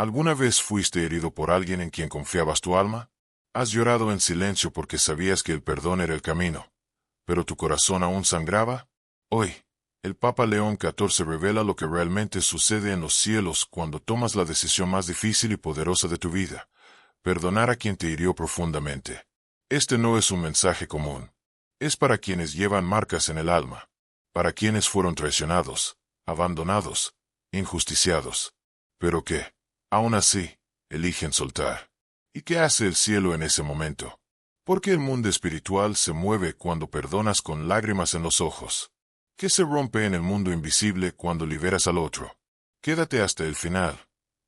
¿Alguna vez fuiste herido por alguien en quien confiabas tu alma? ¿Has llorado en silencio porque sabías que el perdón era el camino, pero tu corazón aún sangraba? Hoy, el Papa León XIV revela lo que realmente sucede en los cielos cuando tomas la decisión más difícil y poderosa de tu vida: perdonar a quien te hirió profundamente. Este no es un mensaje común. Es para quienes llevan marcas en el alma, para quienes fueron traicionados, abandonados, injusticiados, pero que, aún así, eligen soltar. ¿Y qué hace el cielo en ese momento? ¿Por qué el mundo espiritual se mueve cuando perdonas con lágrimas en los ojos? ¿Qué se rompe en el mundo invisible cuando liberas al otro? Quédate hasta el final,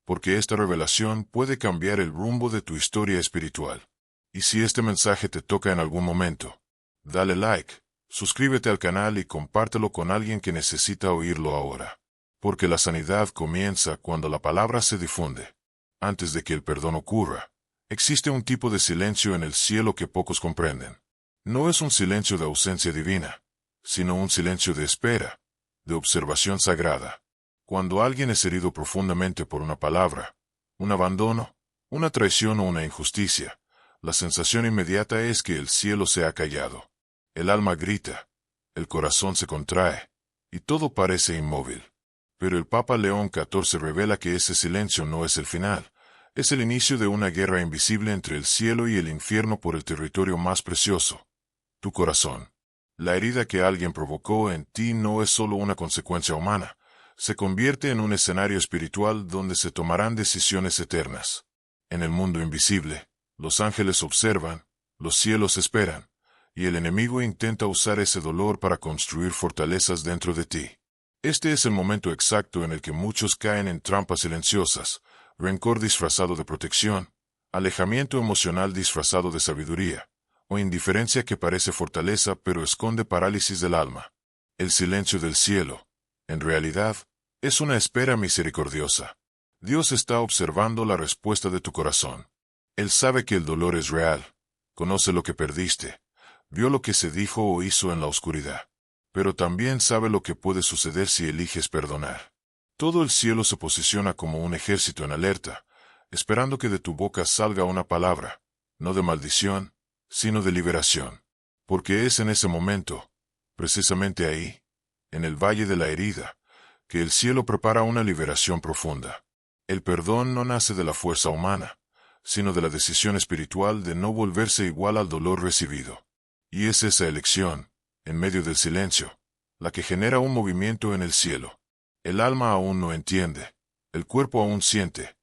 porque esta revelación puede cambiar el rumbo de tu historia espiritual. Y si este mensaje te toca en algún momento, dale like, suscríbete al canal y compártelo con alguien que necesita oírlo ahora. Porque la sanidad comienza cuando la palabra se difunde. Antes de que el perdón ocurra, existe un tipo de silencio en el cielo que pocos comprenden. No es un silencio de ausencia divina, sino un silencio de espera, de observación sagrada. Cuando alguien es herido profundamente por una palabra, un abandono, una traición o una injusticia, la sensación inmediata es que el cielo se ha callado. El alma grita, el corazón se contrae, y todo parece inmóvil. Pero el Papa León XIV revela que ese silencio no es el final, es el inicio de una guerra invisible entre el cielo y el infierno por el territorio más precioso: tu corazón. La herida que alguien provocó en ti no es solo una consecuencia humana, se convierte en un escenario espiritual donde se tomarán decisiones eternas. En el mundo invisible, los ángeles observan, los cielos esperan, y el enemigo intenta usar ese dolor para construir fortalezas dentro de ti. Este es el momento exacto en el que muchos caen en trampas silenciosas: rencor disfrazado de protección, alejamiento emocional disfrazado de sabiduría, o indiferencia que parece fortaleza pero esconde parálisis del alma. El silencio del cielo, en realidad, es una espera misericordiosa. Dios está observando la respuesta de tu corazón. Él sabe que el dolor es real, conoce lo que perdiste, vio lo que se dijo o hizo en la oscuridad, pero también sabe lo que puede suceder si eliges perdonar. Todo el cielo se posiciona como un ejército en alerta, esperando que de tu boca salga una palabra, no de maldición, sino de liberación. Porque es en ese momento, precisamente ahí, en el valle de la herida, que el cielo prepara una liberación profunda. El perdón no nace de la fuerza humana, sino de la decisión espiritual de no volverse igual al dolor recibido. Y es esa elección, en medio del silencio, la que genera un movimiento en el cielo. El alma aún no entiende, el cuerpo aún siente,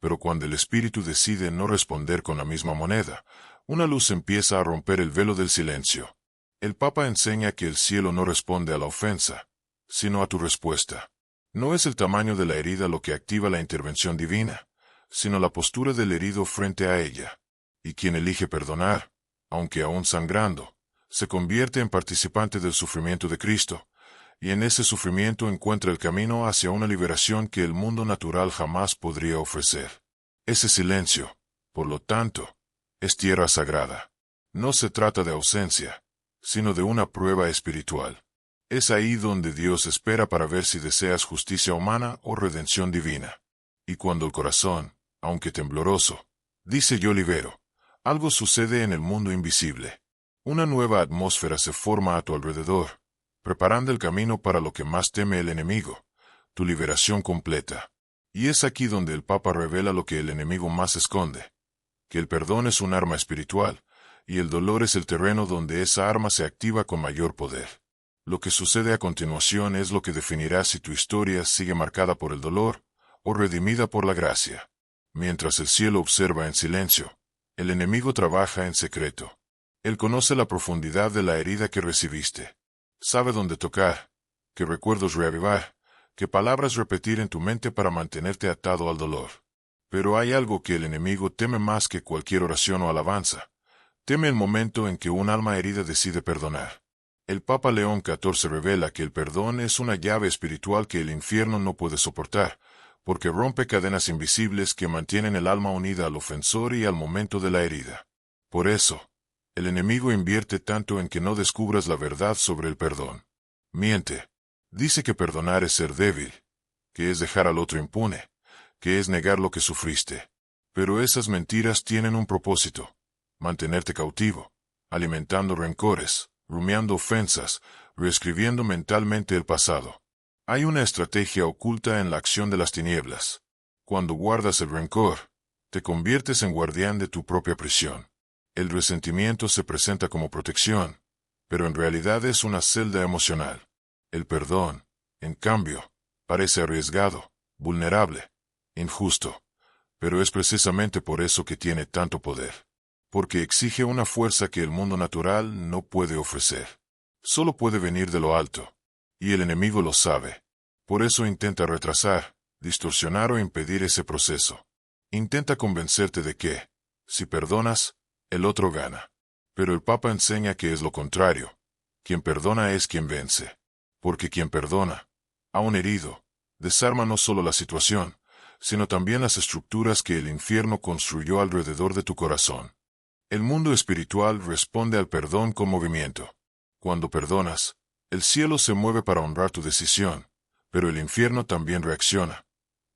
pero cuando el espíritu decide no responder con la misma moneda, una luz empieza a romper el velo del silencio. El Papa enseña que el cielo no responde a la ofensa, sino a tu respuesta. No es el tamaño de la herida lo que activa la intervención divina, sino la postura del herido frente a ella. Y quien elige perdonar, aunque aún sangrando, se convierte en participante del sufrimiento de Cristo, y en ese sufrimiento encuentra el camino hacia una liberación que el mundo natural jamás podría ofrecer. Ese silencio, por lo tanto, es tierra sagrada. No se trata de ausencia, sino de una prueba espiritual. Es ahí donde Dios espera para ver si deseas justicia humana o redención divina. Y cuando el corazón, aunque tembloroso, dice yo libero, algo sucede en el mundo invisible. Una nueva atmósfera se forma a tu alrededor, preparando el camino para lo que más teme el enemigo, tu liberación completa. Y es aquí donde el Papa revela lo que el enemigo más esconde: que el perdón es un arma espiritual, y el dolor es el terreno donde esa arma se activa con mayor poder. Lo que sucede a continuación es lo que definirá si tu historia sigue marcada por el dolor, o redimida por la gracia. Mientras el cielo observa en silencio, el enemigo trabaja en secreto. Él conoce la profundidad de la herida que recibiste. Sabe dónde tocar, qué recuerdos reavivar, qué palabras repetir en tu mente para mantenerte atado al dolor. Pero hay algo que el enemigo teme más que cualquier oración o alabanza. Teme el momento en que un alma herida decide perdonar. El Papa León XIV revela que el perdón es una llave espiritual que el infierno no puede soportar, porque rompe cadenas invisibles que mantienen el alma unida al ofensor y al momento de la herida. Por eso, el enemigo invierte tanto en que no descubras la verdad sobre el perdón. Miente. Dice que perdonar es ser débil, que es dejar al otro impune, que es negar lo que sufriste. Pero esas mentiras tienen un propósito: mantenerte cautivo, alimentando rencores, rumiando ofensas, reescribiendo mentalmente el pasado. Hay una estrategia oculta en la acción de las tinieblas. Cuando guardas el rencor, te conviertes en guardián de tu propia prisión. El resentimiento se presenta como protección, pero en realidad es una celda emocional. El perdón, en cambio, parece arriesgado, vulnerable, injusto, pero es precisamente por eso que tiene tanto poder. Porque exige una fuerza que el mundo natural no puede ofrecer. Solo puede venir de lo alto, y el enemigo lo sabe. Por eso intenta retrasar, distorsionar o impedir ese proceso. Intenta convencerte de que, si perdonas, el otro gana. Pero el Papa enseña que es lo contrario. Quien perdona es quien vence. Porque quien perdona, aun herido, desarma no solo la situación, sino también las estructuras que el infierno construyó alrededor de tu corazón. El mundo espiritual responde al perdón con movimiento. Cuando perdonas, el cielo se mueve para honrar tu decisión, pero el infierno también reacciona,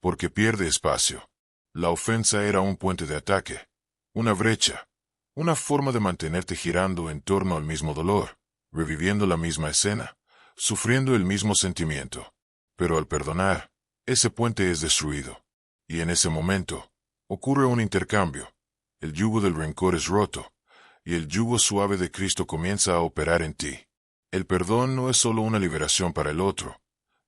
porque pierde espacio. La ofensa era un puente de ataque, una brecha, una forma de mantenerte girando en torno al mismo dolor, reviviendo la misma escena, sufriendo el mismo sentimiento. Pero al perdonar, ese puente es destruido. Y en ese momento, ocurre un intercambio. El yugo del rencor es roto, y el yugo suave de Cristo comienza a operar en ti. El perdón no es solo una liberación para el otro,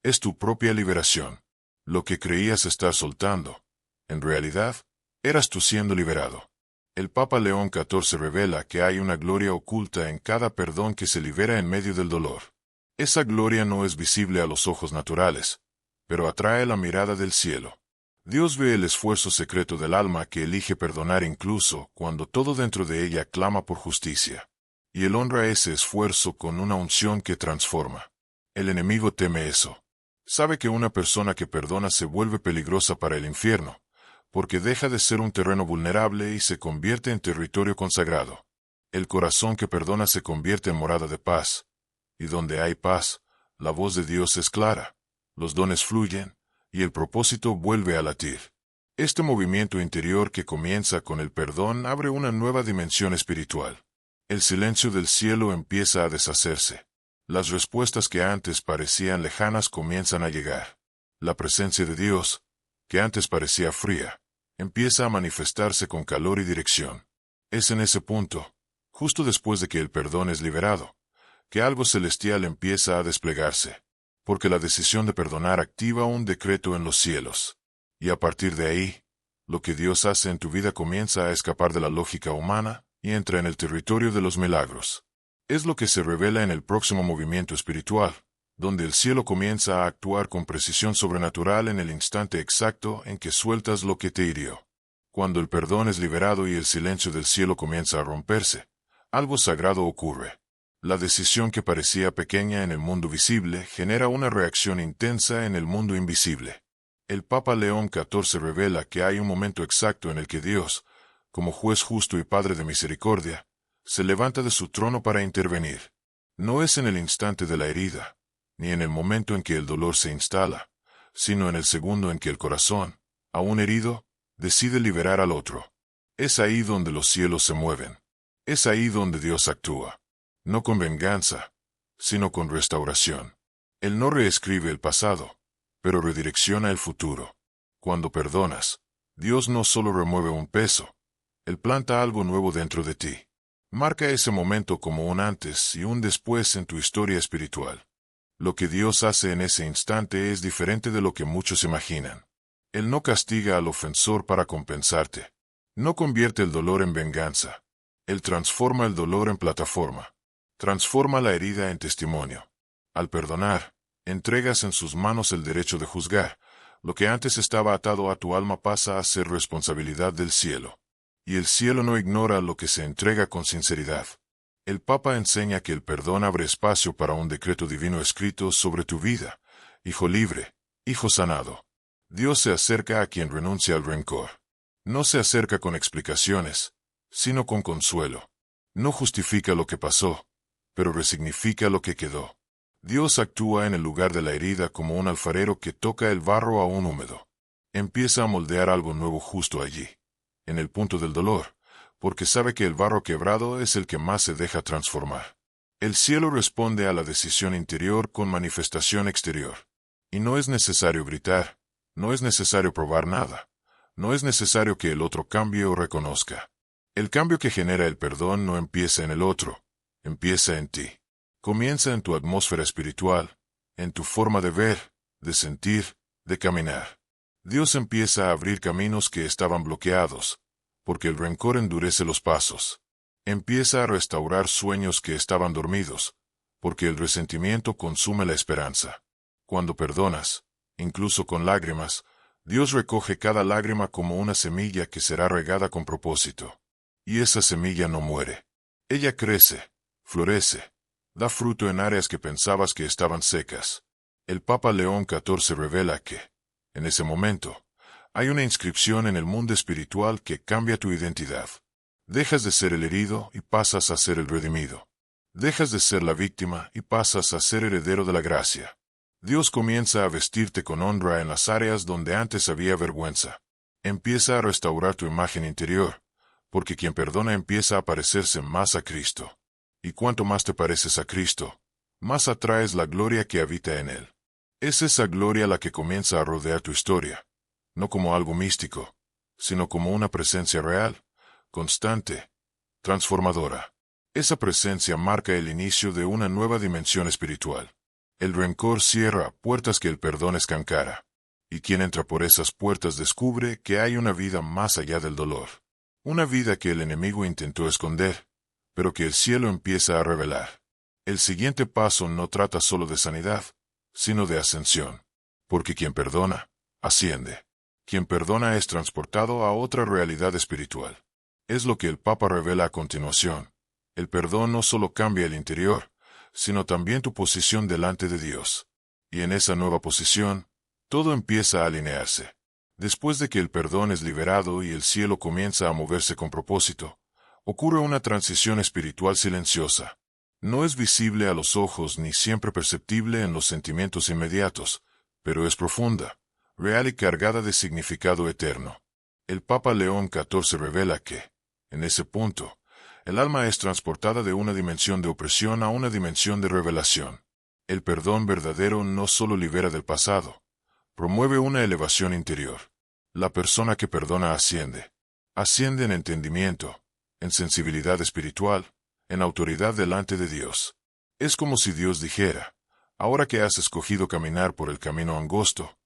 es tu propia liberación. Lo que creías estar soltando, en realidad, eras tú siendo liberado. El Papa León XIV revela que hay una gloria oculta en cada perdón que se libera en medio del dolor. Esa gloria no es visible a los ojos naturales, pero atrae la mirada del cielo. Dios ve el esfuerzo secreto del alma que elige perdonar incluso cuando todo dentro de ella clama por justicia. Y Él honra ese esfuerzo con una unción que transforma. El enemigo teme eso. Sabe que una persona que perdona se vuelve peligrosa para el infierno, porque deja de ser un terreno vulnerable y se convierte en territorio consagrado. El corazón que perdona se convierte en morada de paz, y donde hay paz, la voz de Dios es clara, los dones fluyen, y el propósito vuelve a latir. Este movimiento interior que comienza con el perdón abre una nueva dimensión espiritual. El silencio del cielo empieza a deshacerse. Las respuestas que antes parecían lejanas comienzan a llegar. La presencia de Dios, que antes parecía fría, empieza a manifestarse con calor y dirección. Es en ese punto, justo después de que el perdón es liberado, que algo celestial empieza a desplegarse, porque la decisión de perdonar activa un decreto en los cielos. Y a partir de ahí, lo que Dios hace en tu vida comienza a escapar de la lógica humana y entra en el territorio de los milagros. Es lo que se revela en el próximo movimiento espiritual, donde el cielo comienza a actuar con precisión sobrenatural en el instante exacto en que sueltas lo que te hirió. Cuando el perdón es liberado y el silencio del cielo comienza a romperse, algo sagrado ocurre. La decisión que parecía pequeña en el mundo visible genera una reacción intensa en el mundo invisible. El Papa León XIV revela que hay un momento exacto en el que Dios, como juez justo y Padre de misericordia, se levanta de su trono para intervenir. No es en el instante de la herida, ni en el momento en que el dolor se instala, sino en el segundo en que el corazón, aún herido, decide liberar al otro. Es ahí donde los cielos se mueven. Es ahí donde Dios actúa. No con venganza, sino con restauración. Él no reescribe el pasado, pero redirecciona el futuro. Cuando perdonas, Dios no solo remueve un peso, Él planta algo nuevo dentro de ti. Marca ese momento como un antes y un después en tu historia espiritual. Lo que Dios hace en ese instante es diferente de lo que muchos imaginan. Él no castiga al ofensor para compensarte. No convierte el dolor en venganza. Él transforma el dolor en plataforma. Transforma la herida en testimonio. Al perdonar, entregas en sus manos el derecho de juzgar. Lo que antes estaba atado a tu alma pasa a ser responsabilidad del cielo. Y el cielo no ignora lo que se entrega con sinceridad. El Papa enseña que el perdón abre espacio para un decreto divino escrito sobre tu vida. Hijo libre, hijo sanado. Dios se acerca a quien renuncia al rencor. No se acerca con explicaciones, sino con consuelo. No justifica lo que pasó, pero resignifica lo que quedó. Dios actúa en el lugar de la herida como un alfarero que toca el barro aún húmedo. Empieza a moldear algo nuevo justo allí, en el punto del dolor, porque sabe que el barro quebrado es el que más se deja transformar. El cielo responde a la decisión interior con manifestación exterior. Y no es necesario gritar, no es necesario probar nada, no es necesario que el otro cambie o reconozca. El cambio que genera el perdón no empieza en el otro, empieza en ti. Comienza en tu atmósfera espiritual, en tu forma de ver, de sentir, de caminar. Dios empieza a abrir caminos que estaban bloqueados, porque el rencor endurece los pasos. Empieza a restaurar sueños que estaban dormidos, porque el resentimiento consume la esperanza. Cuando perdonas, incluso con lágrimas, Dios recoge cada lágrima como una semilla que será regada con propósito. Y esa semilla no muere. Ella crece, florece, da fruto en áreas que pensabas que estaban secas. El Papa León XIV revela que, en ese momento, hay una inscripción en el mundo espiritual que cambia tu identidad. Dejas de ser el herido y pasas a ser el redimido. Dejas de ser la víctima y pasas a ser heredero de la gracia. Dios comienza a vestirte con honra en las áreas donde antes había vergüenza. Empieza a restaurar tu imagen interior, porque quien perdona empieza a parecerse más a Cristo. Y cuanto más te pareces a Cristo, más atraes la gloria que habita en Él. Es esa gloria la que comienza a rodear tu historia, no como algo místico, sino como una presencia real, constante, transformadora. Esa presencia marca el inicio de una nueva dimensión espiritual. El rencor cierra puertas que el perdón escancara, y quien entra por esas puertas descubre que hay una vida más allá del dolor. Una vida que el enemigo intentó esconder, pero que el cielo empieza a revelar. El siguiente paso no trata solo de sanidad, sino de ascensión, porque quien perdona, asciende. Quien perdona es transportado a otra realidad espiritual. Es lo que el Papa revela a continuación. El perdón no solo cambia el interior, sino también tu posición delante de Dios. Y en esa nueva posición, todo empieza a alinearse. Después de que el perdón es liberado y el cielo comienza a moverse con propósito, ocurre una transición espiritual silenciosa. No es visible a los ojos ni siempre perceptible en los sentimientos inmediatos, pero es profunda, real y cargada de significado eterno. El Papa León XIV revela que, en ese punto, el alma es transportada de una dimensión de opresión a una dimensión de revelación. El perdón verdadero no solo libera del pasado, promueve una elevación interior. La persona que perdona asciende. Asciende en entendimiento, en sensibilidad espiritual, en autoridad delante de Dios. Es como si Dios dijera, ahora que has escogido caminar por el camino angosto,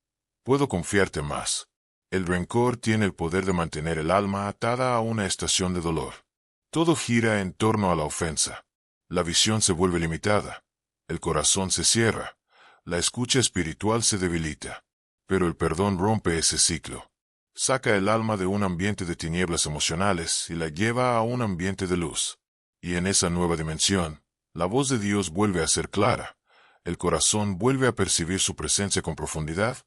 puedo confiarte más. El rencor tiene el poder de mantener el alma atada a una estación de dolor. Todo gira en torno a la ofensa. La visión se vuelve limitada. El corazón se cierra. La escucha espiritual se debilita. Pero el perdón rompe ese ciclo. Saca el alma de un ambiente de tinieblas emocionales y la lleva a un ambiente de luz. Y en esa nueva dimensión, la voz de Dios vuelve a ser clara. El corazón vuelve a percibir su presencia con profundidad,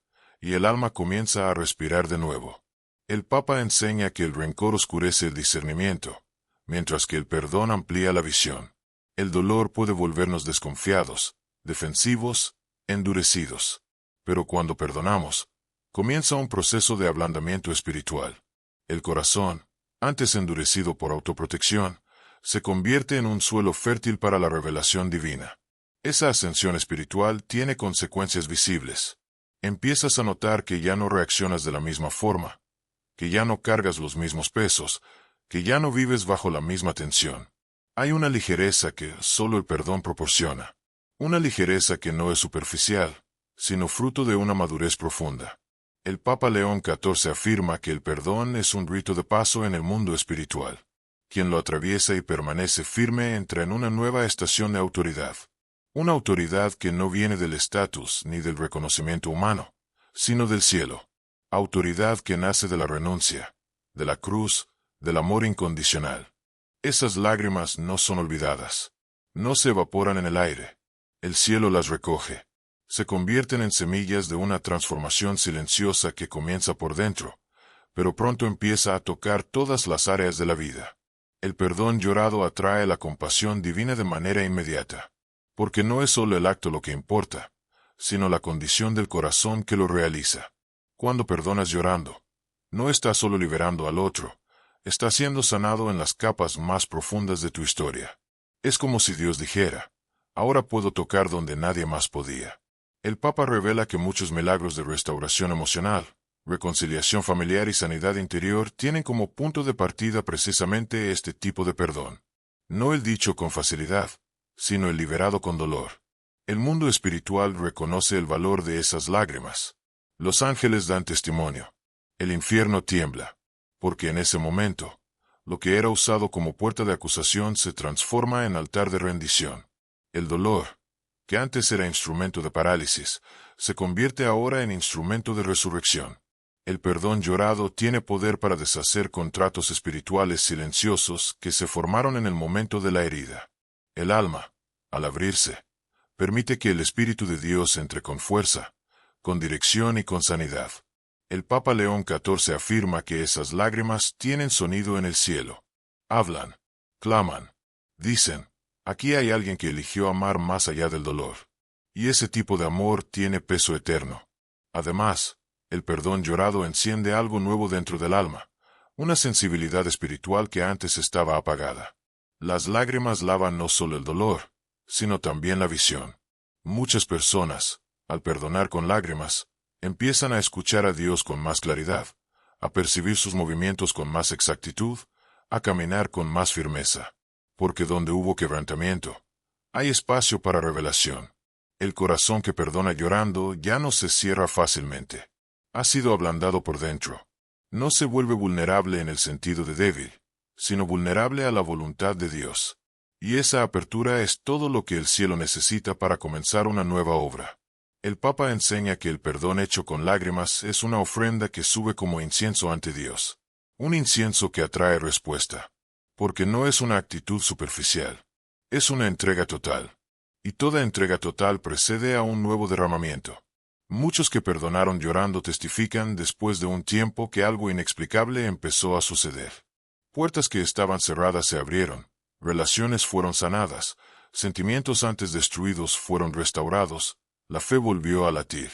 y el alma comienza a respirar de nuevo. El Papa enseña que el rencor oscurece el discernimiento, mientras que el perdón amplía la visión. El dolor puede volvernos desconfiados, defensivos, endurecidos. Pero cuando perdonamos, comienza un proceso de ablandamiento espiritual. El corazón, antes endurecido por autoprotección, se convierte en un suelo fértil para la revelación divina. Esa ascensión espiritual tiene consecuencias visibles. Empiezas a notar que ya no reaccionas de la misma forma, que ya no cargas los mismos pesos, que ya no vives bajo la misma tensión. Hay una ligereza que solo el perdón proporciona. Una ligereza que no es superficial, sino fruto de una madurez profunda. El Papa León XIV afirma que el perdón es un rito de paso en el mundo espiritual. Quien lo atraviesa y permanece firme entra en una nueva estación de autoridad. Una autoridad que no viene del estatus ni del reconocimiento humano, sino del cielo. Autoridad que nace de la renuncia, de la cruz, del amor incondicional. Esas lágrimas no son olvidadas. No se evaporan en el aire. El cielo las recoge. Se convierten en semillas de una transformación silenciosa que comienza por dentro, pero pronto empieza a tocar todas las áreas de la vida. El perdón llorado atrae la compasión divina de manera inmediata, porque no es solo el acto lo que importa, sino la condición del corazón que lo realiza. Cuando perdonas llorando, no estás solo liberando al otro, estás siendo sanado en las capas más profundas de tu historia. Es como si Dios dijera, ahora puedo tocar donde nadie más podía. El Papa revela que muchos milagros de restauración emocional, reconciliación familiar y sanidad interior tienen como punto de partida precisamente este tipo de perdón. No el dicho con facilidad, sino el liberado con dolor. El mundo espiritual reconoce el valor de esas lágrimas. Los ángeles dan testimonio. El infierno tiembla, porque en ese momento, lo que era usado como puerta de acusación se transforma en altar de rendición. El dolor, que antes era instrumento de parálisis, se convierte ahora en instrumento de resurrección. El perdón llorado tiene poder para deshacer contratos espirituales silenciosos que se formaron en el momento de la herida. El alma, al abrirse, permite que el Espíritu de Dios entre con fuerza, con dirección y con sanidad. El Papa León XIV afirma que esas lágrimas tienen sonido en el cielo. Hablan, claman, dicen, aquí hay alguien que eligió amar más allá del dolor. Y ese tipo de amor tiene peso eterno. Además, el perdón llorado enciende algo nuevo dentro del alma, una sensibilidad espiritual que antes estaba apagada. Las lágrimas lavan no solo el dolor, sino también la visión. Muchas personas, al perdonar con lágrimas, empiezan a escuchar a Dios con más claridad, a percibir sus movimientos con más exactitud, a caminar con más firmeza. Porque donde hubo quebrantamiento, hay espacio para revelación. El corazón que perdona llorando ya no se cierra fácilmente. Ha sido ablandado por dentro. No se vuelve vulnerable en el sentido de débil, sino vulnerable a la voluntad de Dios. Y esa apertura es todo lo que el cielo necesita para comenzar una nueva obra. El Papa enseña que el perdón hecho con lágrimas es una ofrenda que sube como incienso ante Dios. Un incienso que atrae respuesta. Porque no es una actitud superficial. Es una entrega total. Y toda entrega total precede a un nuevo derramamiento. Muchos que perdonaron llorando testifican después de un tiempo que algo inexplicable empezó a suceder. Puertas que estaban cerradas se abrieron, relaciones fueron sanadas, sentimientos antes destruidos fueron restaurados, la fe volvió a latir.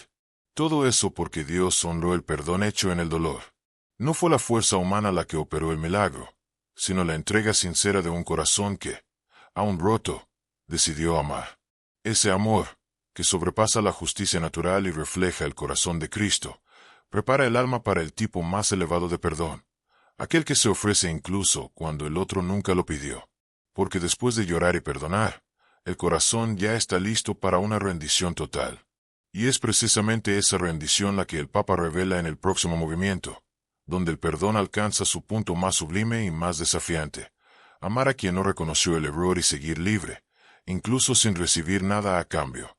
Todo eso porque Dios honró el perdón hecho en el dolor. No fue la fuerza humana la que operó el milagro, sino la entrega sincera de un corazón que, aún roto, decidió amar. Ese amor, que sobrepasa la justicia natural y refleja el corazón de Cristo, prepara el alma para el tipo más elevado de perdón, aquel que se ofrece incluso cuando el otro nunca lo pidió. Porque después de llorar y perdonar, el corazón ya está listo para una rendición total. Y es precisamente esa rendición la que el Papa revela en el próximo movimiento, donde el perdón alcanza su punto más sublime y más desafiante. Amar a quien no reconoció el error y seguir libre, incluso sin recibir nada a cambio.